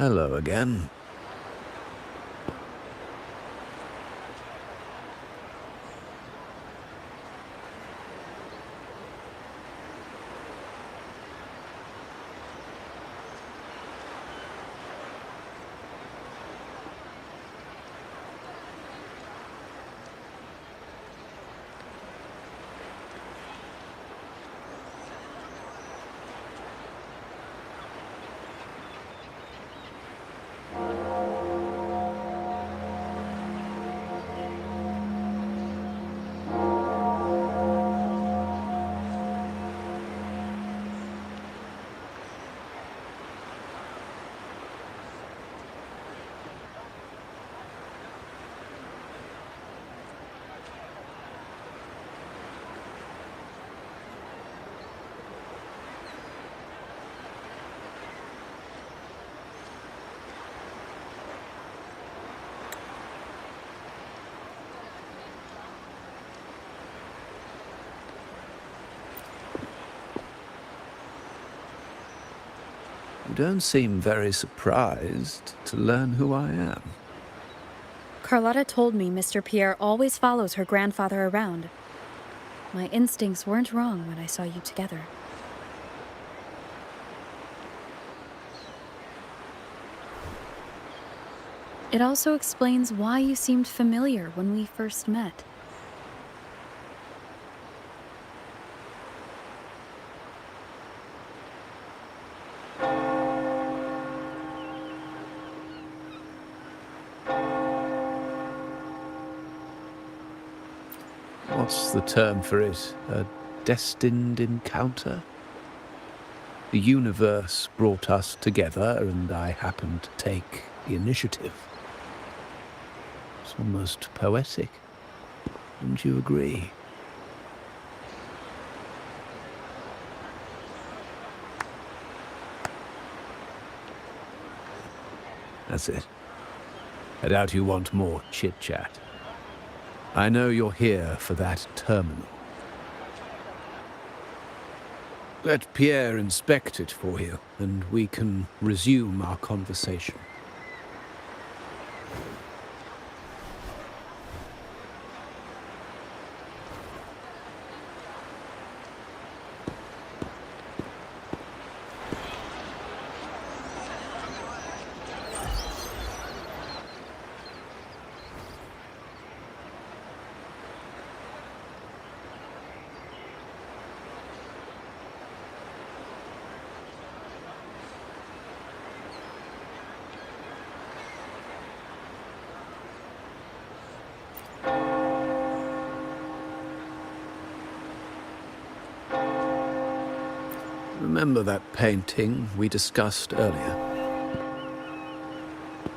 Hello again. You don't seem very surprised to learn who I am. Carlotta told me Mr. Pierre always follows her grandfather around. My instincts weren't wrong when I saw you together. It also explains why you seemed familiar when we first met. What's the term for it? A destined encounter? The universe brought us together, and I happened to take the initiative. It's almost poetic. Wouldn't you agree? That's it. I doubt you want more chit-chat. I know you're here for that terminal. Let Pierre inspect it for you, and we can resume our conversation. Remember that painting we discussed earlier?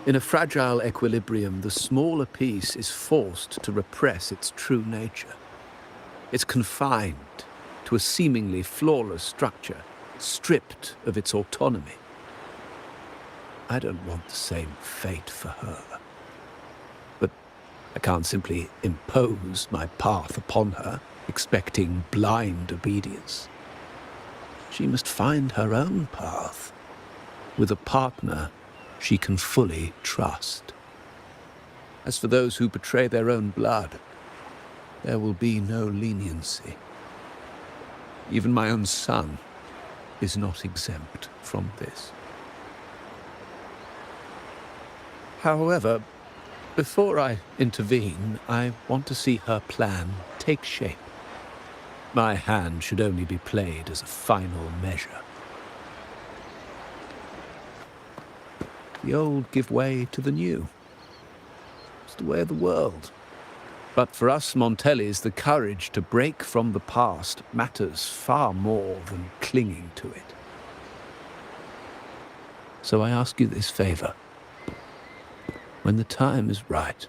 In a fragile equilibrium, the smaller piece is forced to repress its true nature. It's confined to a seemingly flawless structure, stripped of its autonomy. I don't want the same fate for her. But I can't simply impose my path upon her, expecting blind obedience. She must find her own path, with a partner she can fully trust. As for those who betray their own blood, there will be no leniency. Even my own son is not exempt from this. However, before I intervene, I want to see her plan take shape. My hand should only be played as a final measure. The old give way to the new. It's the way of the world. But for us Montellis, the courage to break from the past matters far more than clinging to it. So I ask you this favor. When the time is right,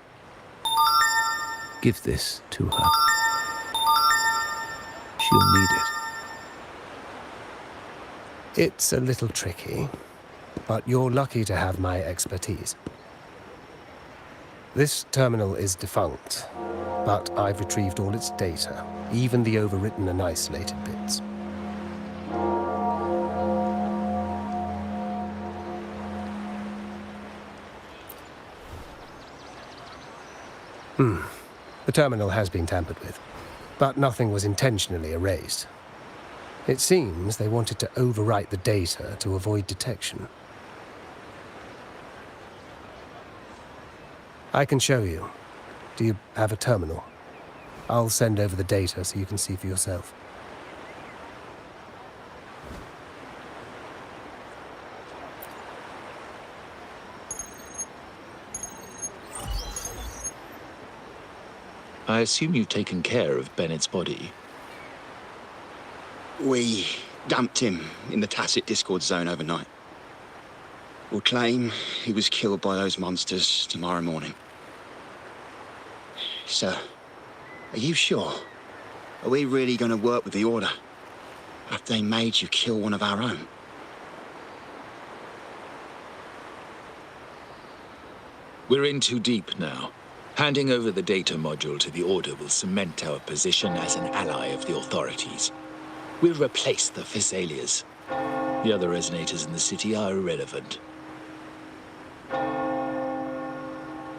give this to her. She'll need it. It's a little tricky, but you're lucky to have my expertise. This terminal is defunct, but I've retrieved all its data, even the overwritten and isolated bits. The terminal has been tampered with, but nothing was intentionally erased. It seems they wanted to overwrite the data to avoid detection. I can show you. Do you have a terminal? I'll send over the data so you can see for yourself. I assume you've taken care of Bennett's body. We dumped him in the tacit Discord zone overnight. We'll claim he was killed by those monsters tomorrow morning. Sir, are you sure? Are we really going to work with the Order? Have they made you kill one of our own? We're in too deep now. Handing over the data module to the Order will cement our position as an ally of the authorities. We'll replace the Physaelias. The other resonators in the city are irrelevant.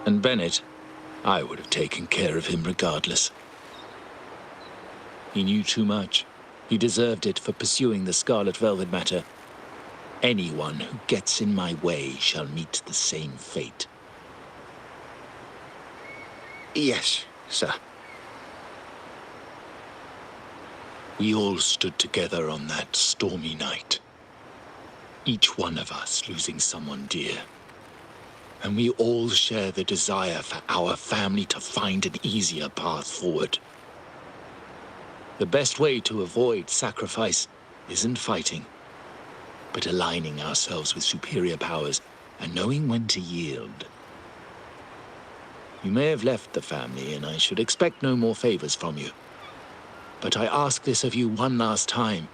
And Bennett, I would have taken care of him regardless. He knew too much. He deserved it for pursuing the Scarlet Velvet matter. Anyone who gets in my way shall meet the same fate. Yes, sir. We all stood together on that stormy night. Each one of us losing someone dear. And we all share the desire for our family to find an easier path forward. The best way to avoid sacrifice isn't fighting, but aligning ourselves with superior powers and knowing when to yield. You may have left the family, and I should expect no more favors from you. But I ask this of you one last time.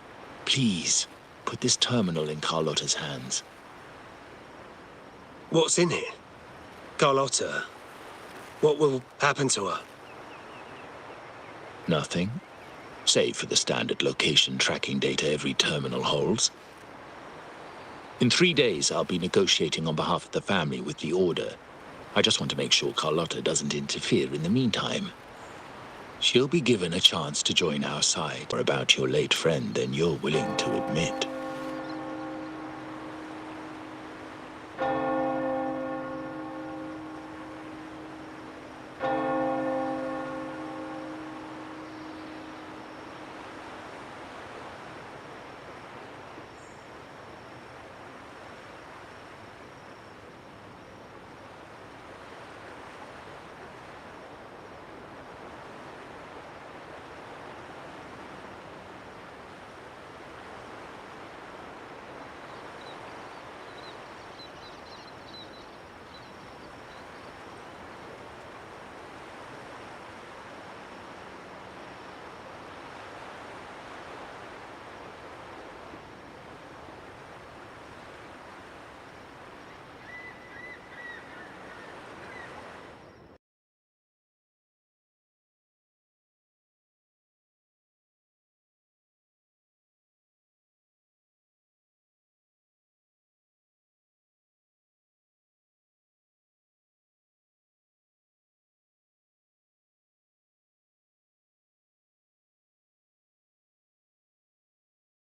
Please, put this terminal in Carlotta's hands. What's in it? Carlotta? What will happen to her? Nothing, save for the standard location tracking data every terminal holds. In 3 days, I'll be negotiating on behalf of the family with the Order. I just want to make sure Carlotta doesn't interfere in the meantime. She'll be given a chance to join our side. More about your late friend than you're willing to admit.